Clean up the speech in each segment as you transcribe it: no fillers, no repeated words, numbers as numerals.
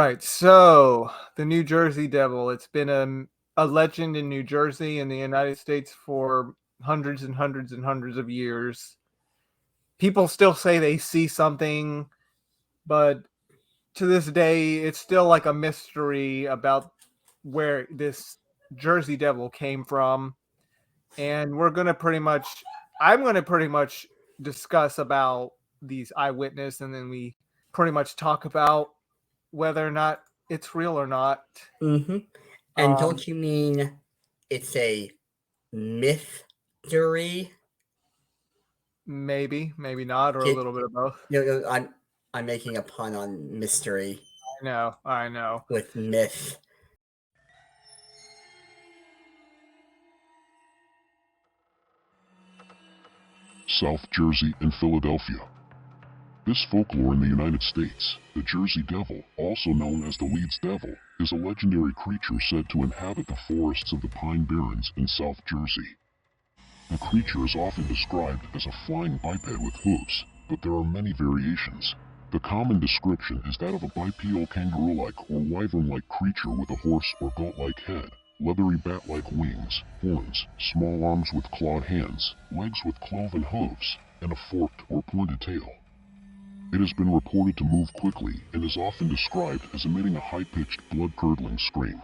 right. So the New Jersey Devil. It's been a legend in New Jersey and the United States for hundreds and hundreds and hundreds of years. People still say they see something, but to this day, it's still like a mystery about where this Jersey Devil came from. And I'm going to pretty much discuss about these eyewitness, and then we pretty much talk about whether or not it's real or not. Mm-hmm. And don't you mean it's a mystery? Maybe not, or a little bit of both. No, I'm making a pun on mystery. I know. With myth. South Jersey and Philadelphia. This folklore in the United States, the Jersey Devil, also known as the Leeds Devil, is a legendary creature said to inhabit the forests of the Pine Barrens in South Jersey. The creature is often described as a flying biped with hooves, but there are many variations. The common description is that of a bipedal kangaroo-like or wyvern-like creature with a horse or goat-like head, leathery bat-like wings, horns, small arms with clawed hands, legs with cloven hooves, and a forked or pointed tail. It has been reported to move quickly and is often described as emitting a high-pitched, blood-curdling scream.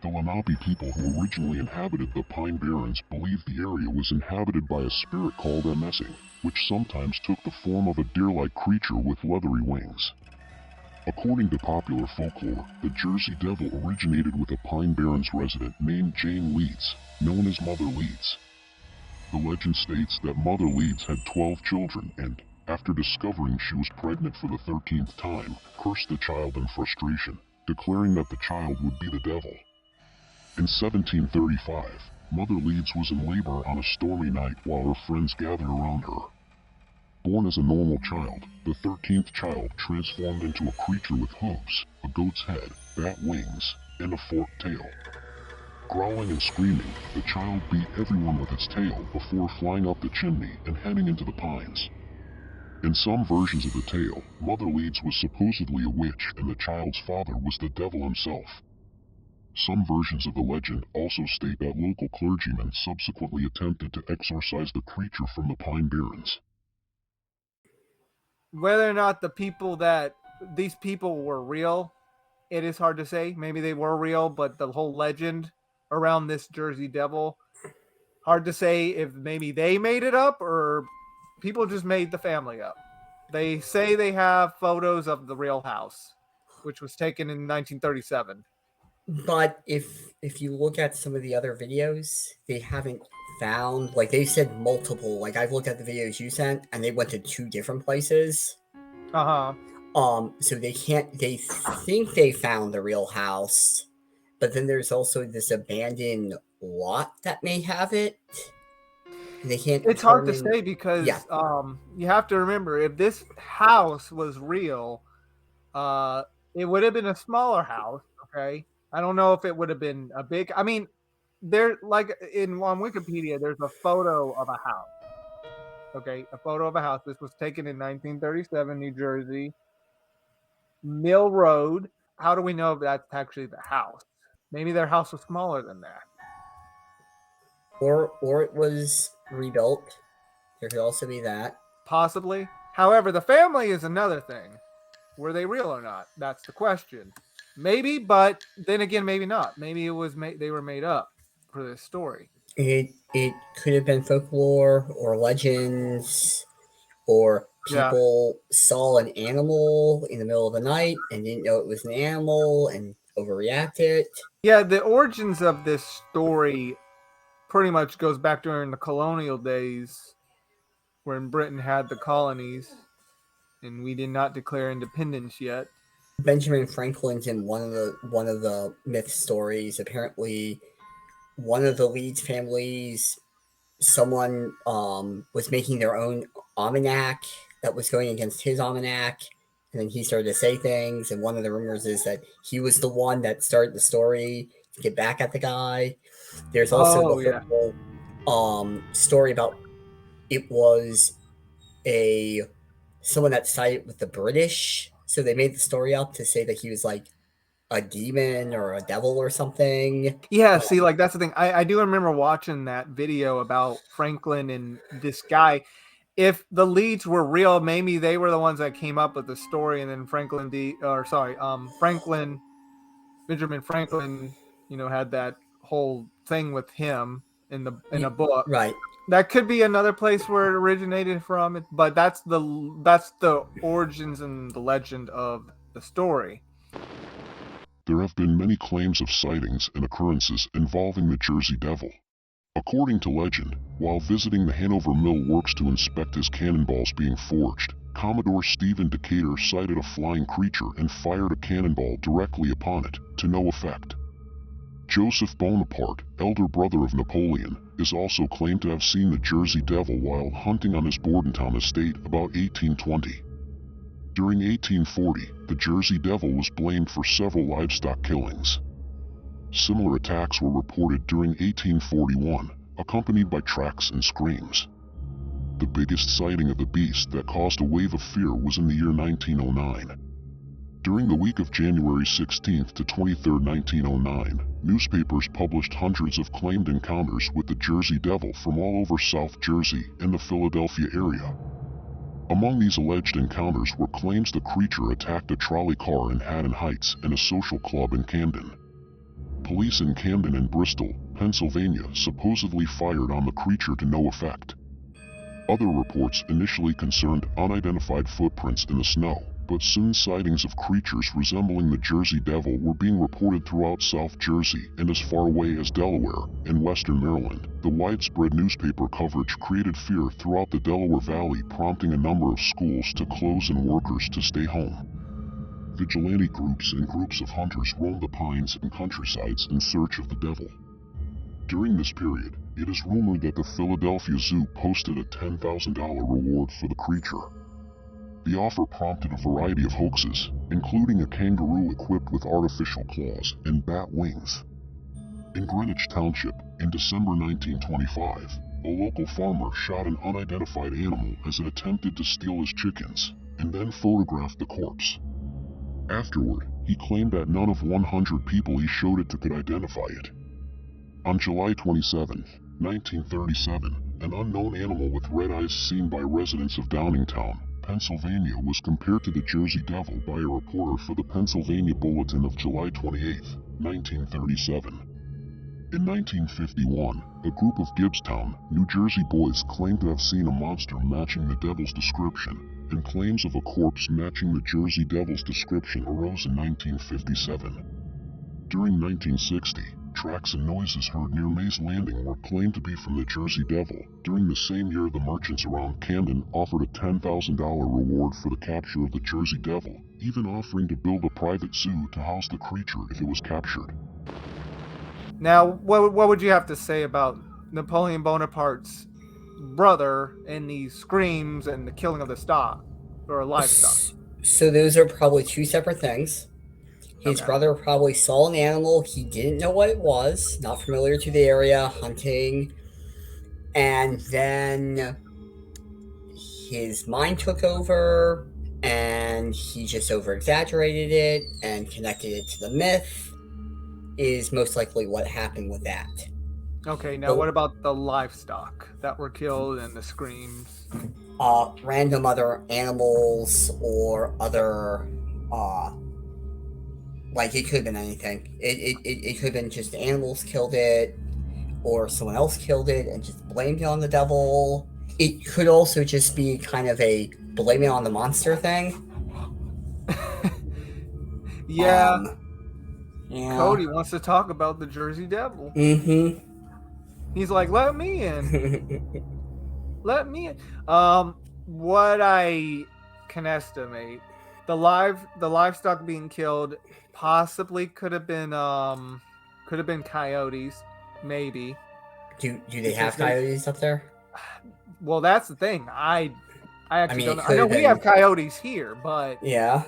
The Lenape people who originally inhabited the Pine Barrens believed the area was inhabited by a spirit called a messing, which sometimes took the form of a deer-like creature with leathery wings. According to popular folklore, the Jersey Devil originated with a Pine Barrens resident named Jane Leeds, known as Mother Leeds. The legend states that Mother Leeds had 12 children and, after discovering she was pregnant for the 13th time, cursed the child in frustration, declaring that the child would be the devil. In 1735, Mother Leeds was in labor on a stormy night while her friends gathered around her. Born as a normal child, the 13th child transformed into a creature with hooves, a goat's head, bat wings, and a forked tail. Growling and screaming, the child beat everyone with its tail before flying up the chimney and heading into the pines. In some versions of the tale, Mother Leeds was supposedly a witch and the child's father was the devil himself. Some versions of the legend also state that local clergymen subsequently attempted to exorcise the creature from the Pine Barrens. Whether or not these people were real, it is hard to say. Maybe they were real, but the whole legend around this Jersey Devil, hard to say if maybe they made it up or people just made the family up. They say they have photos of the real house, which was taken in 1937. But if you look at some of the other videos, they haven't found, like they said multiple, like I've looked at the videos you sent and they went to 2 different places. So they think they found the real house, but then there's also this abandoned lot that may have it. They can't. It's hard to say because you have to remember, if this house was real, it would have been a smaller house. Okay, I don't know if it would have been a big. I mean, on Wikipedia, there's a photo of a house. Okay, a photo of a house. This was taken in 1937, New Jersey, Mill Road. How do we know if that's actually the house? Maybe their house was smaller than that. Or it was rebuilt. There could also be that. Possibly. However, the family is another thing. Were they real or not? That's the question. Maybe, but then again, maybe not. Maybe it was they were made up for this story. It could have been folklore or legends, or people saw an animal in the middle of the night and didn't know it was an animal and overreacted. Yeah, the origins of this story pretty much goes back during the colonial days when Britain had the colonies and we did not declare independence yet. Benjamin Franklin's in one of the myth stories. Apparently, one of the Leeds families, someone was making their own almanac that was going against his almanac, and then he started to say things. And one of the rumors is that he was the one that started the story to get back at the guy. There's also the whole story about it was someone that sided with the British, So they made the story up to say that he was like a demon or a devil or something. Yeah, see, like that's the thing. I do remember watching that video about Franklin and this guy. If the leads were real, maybe they were the ones that came up with the story, and then Franklin, Benjamin Franklin, had that whole thing with him in a book. Right. That could be another place where it originated from, but that's the origins and the legend of the story. There have been many claims of sightings and occurrences involving the Jersey Devil. According to legend, while visiting the Hanover Mill Works to inspect his cannonballs being forged, Commodore Stephen Decatur sighted a flying creature and fired a cannonball directly upon it, to no effect. Joseph Bonaparte, elder brother of Napoleon, is also claimed to have seen the Jersey Devil while hunting on his Bordentown estate about 1820. During 1840, the Jersey Devil was blamed for several livestock killings. Similar attacks were reported during 1841, accompanied by tracks and screams. The biggest sighting of the beast that caused a wave of fear was in the year 1909. During the week of January 16th to 23rd, 1909, newspapers published hundreds of claimed encounters with the Jersey Devil from all over South Jersey and the Philadelphia area. Among these alleged encounters were claims the creature attacked a trolley car in Haddon Heights and a social club in Camden. Police in Camden and Bristol, Pennsylvania supposedly fired on the creature to no effect. Other reports initially concerned unidentified footprints in the snow, but soon sightings of creatures resembling the Jersey Devil were being reported throughout South Jersey and as far away as Delaware and western Maryland. The widespread newspaper coverage created fear throughout the Delaware Valley, prompting a number of schools to close and workers to stay home. Vigilante groups and groups of hunters roamed the pines and countrysides in search of the devil. During this period, it is rumored that the Philadelphia Zoo posted a $10,000 reward for the creature. The offer prompted a variety of hoaxes, including a kangaroo equipped with artificial claws and bat wings. In Greenwich Township, in December 1925, a local farmer shot an unidentified animal as it attempted to steal his chickens, and then photographed the corpse. Afterward, he claimed that none of 100 people he showed it to could identify it. On July 27, 1937, an unknown animal with red eyes seen by residents of Downingtown, Pennsylvania, was compared to the Jersey Devil by a reporter for the Pennsylvania Bulletin of July 28, 1937. In 1951, a group of Gibbstown, New Jersey boys claimed to have seen a monster matching the devil's description, and claims of a corpse matching the Jersey Devil's description arose in 1957. During 1960, tracks and noises heard near Mays Landing were claimed to be from the Jersey Devil. During the same year, the merchants around Camden offered a $10,000 reward for the capture of the Jersey Devil, even offering to build a private zoo to house the creature if it was captured. Now, what would you have to say about Napoleon Bonaparte's brother and these screams and the killing of the stock or livestock? So those are probably two separate things. His brother probably saw an animal, he didn't know what it was, not familiar to the area, hunting, and then his mind took over, and he just over-exaggerated it and connected it to the myth, is most likely what happened with that. Okay, now what about the livestock that were killed and the screams? Random other animals or other, like it could have been anything. It could have been just animals killed it, or someone else killed it and just blamed it on the devil. It could also just be kind of a blame it on the monster thing. Yeah. Yeah. Cody wants to talk about the Jersey Devil. Mm-hmm. He's like, let me in. Let me in. What I can estimate, the livestock being killed possibly could have been coyotes, maybe. Do they have coyotes up there? Well, that's the thing. I actually don't know. I know we have coyotes here, but yeah.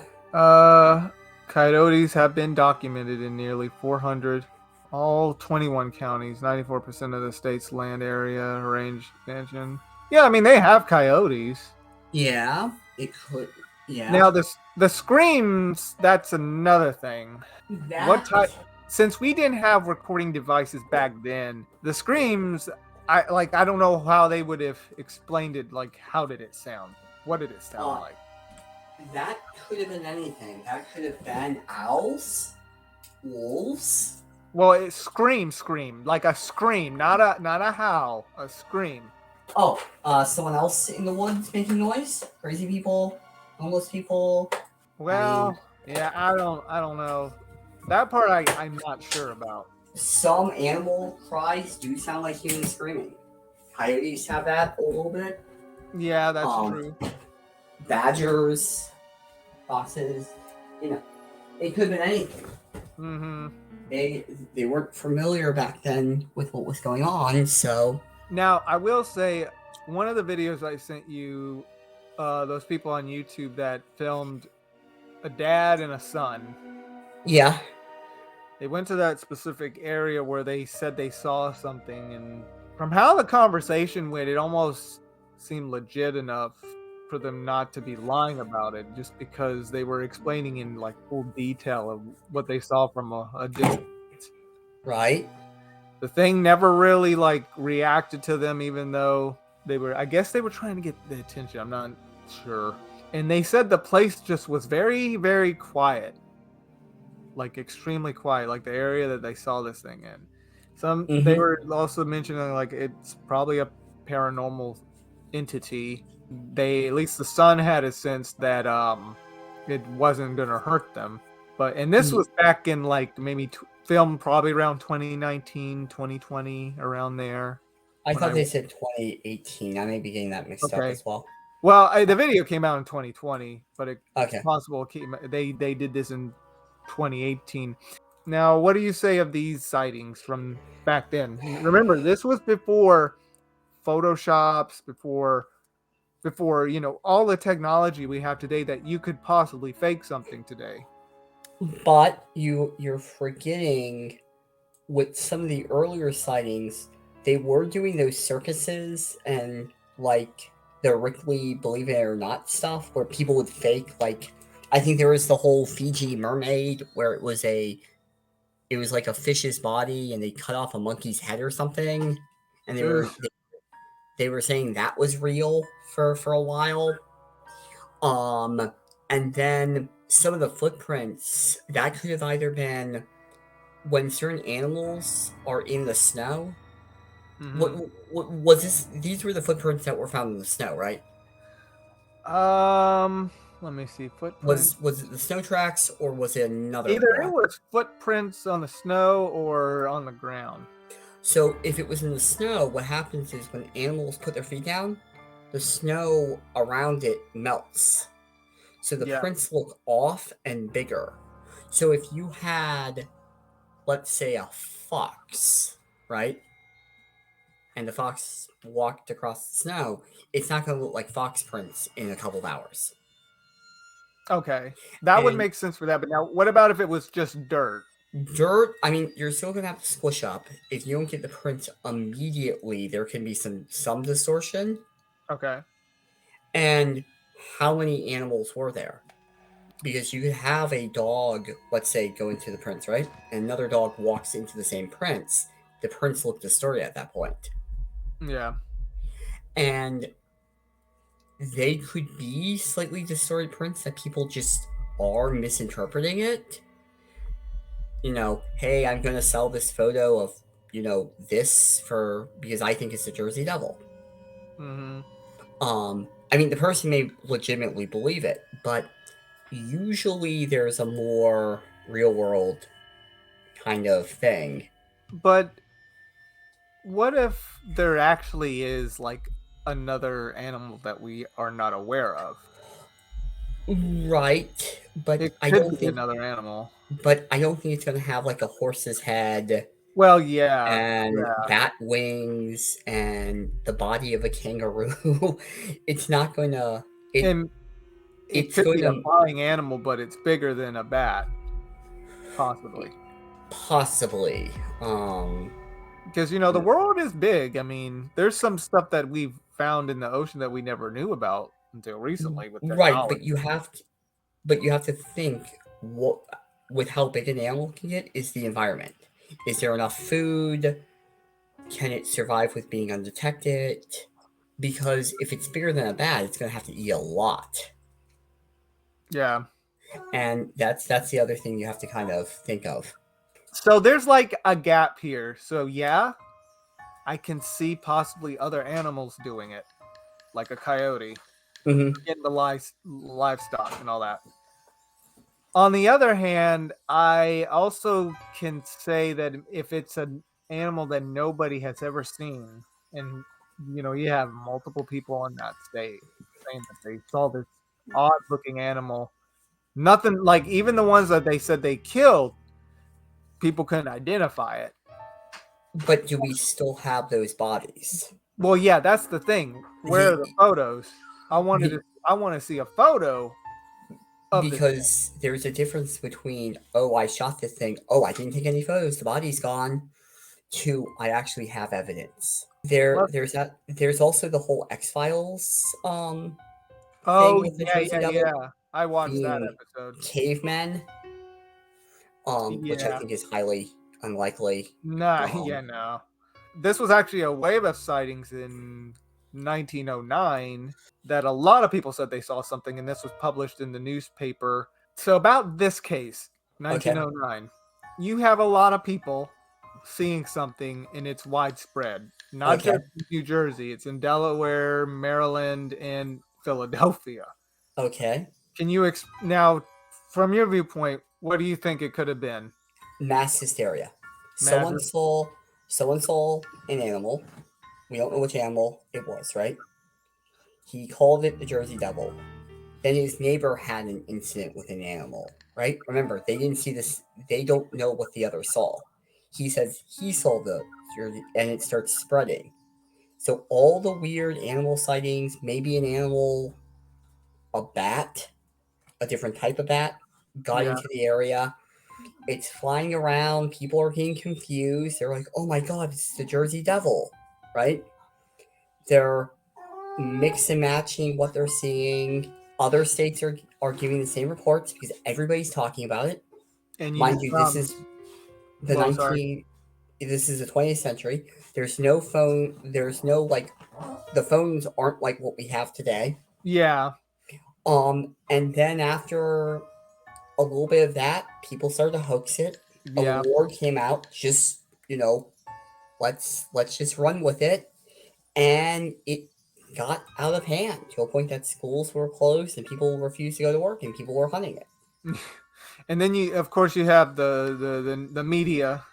Coyotes have been documented in nearly 400, all 21 counties, 94% of the state's land area, range expansion. Yeah, I mean, they have coyotes. Yeah, it could. Yeah. Now the screams, that's another thing. What That type? Since we didn't have recording devices back then, the screams, I don't know how they would have explained it. Like, how did it sound? What did it sound like? that could have been anything. That could have been owls, wolves. Well, it scream, like a scream, not a howl, a scream. Oh, someone else in the woods making noise? Crazy people, homeless people. Well, yeah, I don't know. That part I'm not sure about. Some animal cries do sound like humans screaming. Coyotes have that a little bit. Yeah, that's true. Badgers, foxes, it could have been anything. Mm-hmm. They weren't familiar back then with what was going on, so. Now, I will say, one of the videos I sent you, those people on YouTube that filmed a dad and a son. Yeah. They went to that specific area where they said they saw something, and from how the conversation went, it almost seemed legit enough for them not to be lying about it, just because they were explaining in like full detail of what they saw from a distance. Right. The thing never really like reacted to them, even though I guess they were trying to get the attention. I'm not sure. And they said the place just was very, very quiet. Like extremely quiet, like the area that they saw this thing in. They were also mentioning like it's probably a paranormal entity. At least the son had a sense that it wasn't gonna hurt them. And this was back in like maybe filmed probably around 2019, 2020, around there. I thought they said 2018. I may be getting that mixed up as well. Well, the video came out in 2020, but it's Okay. possible they did this in 2018. Now, what do you say of these sightings from back then? Remember, this was before Photoshops, before all the technology we have today that you could possibly fake something today. But you're forgetting with some of the earlier sightings, they were doing those circuses and like the Ripley Believe It or Not stuff where people would fake, like, I think there was the whole Fiji mermaid where it was like a fish's body and they cut off a monkey's head or something, and they were saying that was real for a while. And then some of the footprints that could have either been when certain animals are in the snow. What was this? These were the footprints that were found in the snow, right? Let me see. Footprints. Was it the snow tracks or was it another? Either it was footprints on the snow or on the ground. So if it was in the snow, what happens is when animals put their feet down, the snow around it melts. So the prints look off and bigger. So if you had, let's say, a fox, right? And the fox walked across the snow, it's not going to look like fox prints in a couple of hours. Okay. That would make sense for that. But now, what about if it was just dirt? Dirt, I mean, you're still going to have to squish up. If you don't get the prints immediately, there can be some distortion. Okay. And how many animals were there? Because you could have a dog, let's say, go into the prints, right? And another dog walks into the same prints. The prints look distorted at that point. Yeah. And they could be slightly distorted prints that people just are misinterpreting it. Hey, I'm going to sell this photo of, this because I think it's the Jersey Devil. I mean, the person may legitimately believe it, but usually there's a more real world kind of thing. But what if there actually is like another animal that we are not aware of? Right, but I don't think another animal. But I don't think it's going to have like a horse's head. Well, yeah, and bat wings and the body of a kangaroo. It's not going to. It could be a flying animal, but it's bigger than a bat, possibly. Possibly. Because the world is big. I mean, there's some stuff that we've found in the ocean that we never knew about until recently with Right, technology. but you have to think what with how big an animal can get is the environment. Is there enough food? Can it survive with being undetected? Because if it's bigger than a bat, it's going to have to eat a lot, Yeah. and that's the other thing you have to kind of think of. So there's like a gap here. So yeah, I can see possibly other animals doing it, like a coyote, Mm-hmm. getting the livestock and all that. On the other hand, I also can say that if it's an animal that nobody has ever seen, and you have multiple people in that state saying that they saw this odd-looking animal, nothing like even the ones that they said they killed, people couldn't identify it. But do we still have those bodies? Well, yeah, that's the thing. Where are the photos? I want to see a photo of this. Because there's a difference between, oh, I shot this thing, oh, I didn't take any photos, the body's gone, to I actually have evidence. There's also the whole X-Files thing Oh with the yeah, Jersey yeah, Devil yeah. I watched that being episode. cavemen, which I Yeah. think is highly unlikely. Nah, Um, yeah, no. This was actually a wave of sightings in 1909 that a lot of people said they saw something, and this was published in the newspaper. So about this case, Okay. 1909, you have a lot of people seeing something, and it's widespread. Not Okay. just in New Jersey; it's in Delaware, Maryland, and Philadelphia. Okay. Can you now, from your viewpoint, what do you think it could have been? Mass hysteria. Mass Someone saw an animal. We don't know which animal it was, right? He called it the Jersey Devil. Then his neighbor had an incident with an animal, right? Remember, they didn't see this. They don't know what the other saw. He says he saw the Jersey, and it starts spreading. So all the weird animal sightings, maybe an animal, a bat, a different type of bat, got Yeah. into the area. It's flying around. People are getting confused. They're like, "Oh my god, it's the Jersey Devil," right? They're mix and matching what they're seeing. Other states are giving the same reports because everybody's talking about it. And Mind you, this is the well, sorry. 19. This is the 20th century. There's no phone. There's no the phones aren't like what we have today. Yeah. And then after a little bit of that, people started to hoax it. Yeah. A ward came out. Just let's just run with it, and it got out of hand to a point that schools were closed and people refused to go to work and people were hunting it. And then of course, you have the media,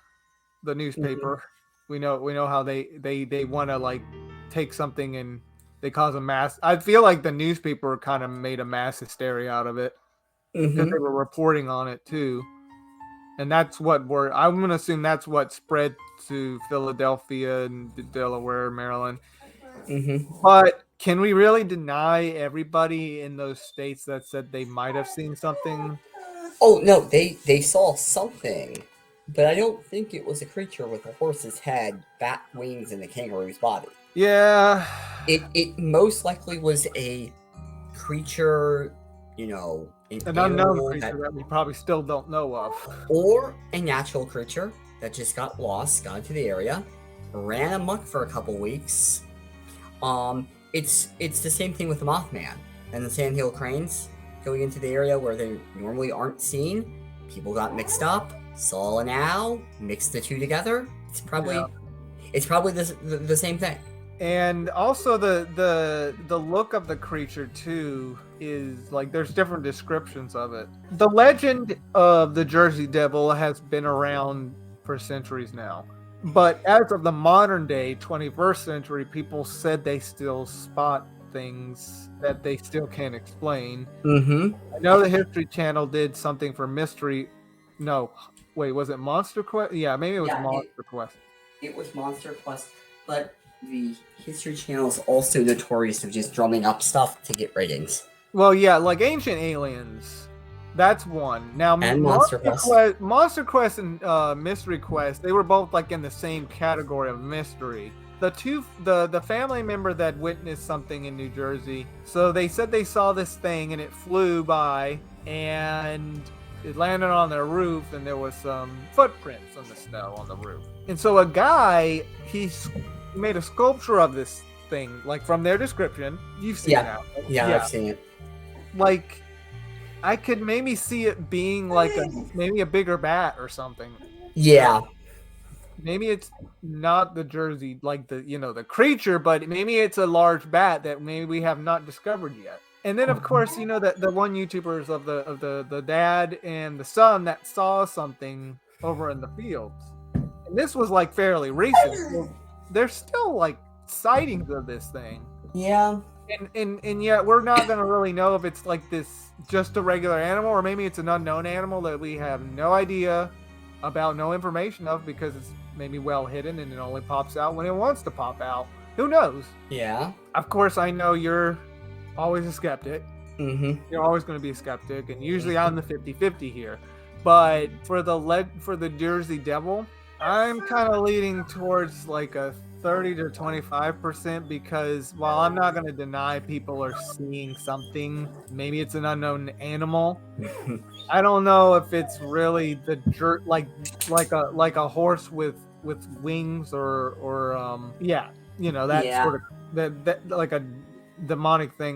the newspaper. Mm-hmm. We know how they want to take something and they cause a mass. I feel like the newspaper kind of made a mass hysteria out of it because Mm-hmm. they were reporting on it too. And that's I'm going to assume that's what spread to Philadelphia and Delaware, Maryland. Mm-hmm. But can we really deny everybody in those states that said they might have seen something? Oh no, they saw something, but I don't think it was a creature with a horse's head, bat wings, and a kangaroo's body. Yeah. It most likely was a creature, An unknown creature that we probably still don't know of. Or a natural creature that just got lost, got into the area, ran amok for a couple weeks. It's the same thing with the Mothman and the sandhill cranes going into the area where they normally aren't seen. People got mixed up, saw an owl, mixed the two together. It's probably the same thing. And also the look of the creature too is there's different descriptions of it. The legend of the Jersey Devil has been around for centuries now. But as of the modern day, 21st century, people said they still spot things that they still can't explain. Mm-hmm. I know the History Channel did something for Mystery. No, wait, was it Monster Quest? Yeah, maybe it was Monster Quest. It was Monster Quest, but the History Channel is also notorious of just drumming up stuff to get ratings. Well, yeah, like Ancient Aliens. That's one. Now, And Monster Quest. Monster Quest and Mystery Quest, they were both like in the same category of mystery. The family member that witnessed something in New Jersey, so they said they saw this thing and it flew by and it landed on their roof and there was some footprints on the snow on the roof. And so a guy, he made a sculpture of this thing, like from their description. You've seen that. Yeah, I've seen it. Like, I could maybe see it being like maybe a bigger bat or something. Yeah. Maybe it's not the Jersey, like the creature, but maybe it's a large bat that maybe we have not discovered yet. And then of course, the one YouTubers of the dad and the son that saw something over in the fields. And this was like fairly recent. So there's still like sightings of this thing. Yeah. And yet we're not gonna really know if it's like this just a regular animal or maybe it's an unknown animal that we have no idea about, no information of, because it's maybe well hidden and it only pops out when it wants to pop out. Who knows? Yeah. Of course, I know you're always a skeptic. Mm-hmm. You're always going to be a skeptic, and usually I'm the 50-50 here. But for the Jersey Devil, I'm kind of leaning towards like a 30 to 25%, because while I'm not going to deny people are seeing something, maybe it's an unknown animal. I don't know if it's really the like a horse with wings or sort of that like a demonic thing.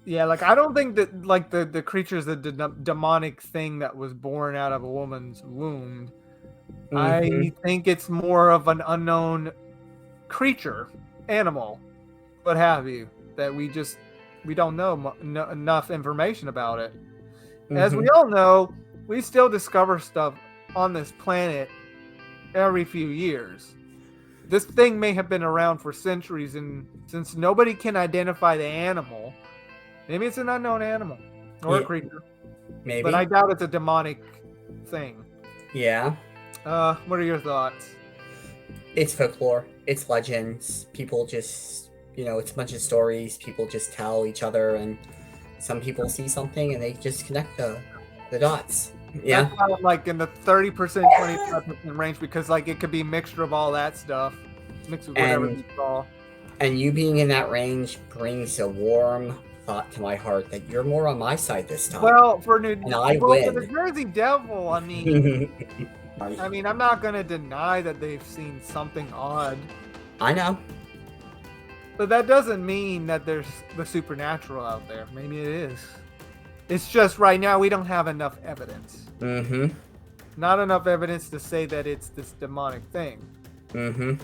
Yeah, like I don't think that like the creature's a demonic thing that was born out of a woman's womb. Mm-hmm. I think it's more of an unknown creature, animal, what have you, that we don't know enough information about it. Mm-hmm. As we all know, we still discover stuff on this planet every few years. This thing may have been around for centuries, and since nobody can identify the animal, maybe it's an unknown animal or a creature. Maybe. But I doubt it's a demonic thing. Yeah. What are your thoughts? It's folklore. It's legends. People just, it's a bunch of stories. People just tell each other, and some people see something and they just connect the dots. Yeah. That's kind of like in the 30%, 25% range, because like it could be a mixture of all that stuff. Mixed with whatever you saw. And you being in that range brings a warm thought to my heart that you're more on my side this time. Well, for win. the Jersey Devil, I mean, I'm not gonna deny that they've seen something odd. I know. But that doesn't mean that there's the supernatural out there. Maybe it is. It's just right now we don't have enough evidence. Mm-hmm. Not enough evidence to say that it's this demonic thing. Mm-hmm.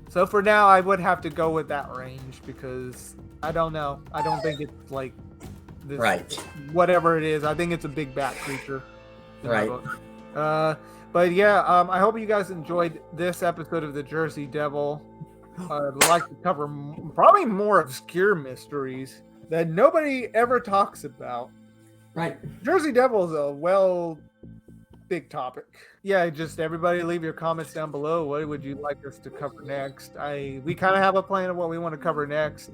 So for now, I would have to go with that range, because I don't know. I don't think it's like this, right. Whatever it is, I think it's a big bat creature. Right. But yeah, I hope you guys enjoyed this episode of the Jersey Devil. I'd like to cover probably more obscure mysteries that nobody ever talks about. Right. Jersey Devil is a big topic. Yeah, just everybody leave your comments down below. What would you like us to cover next? We kind of have a plan of what we want to cover next.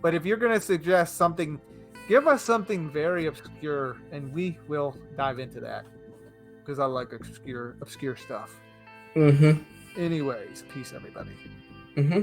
But if you're going to suggest something, give us something very obscure, and we will dive into that, because I like obscure stuff. Mm-hmm. Anyways, peace, everybody. Mm-hmm.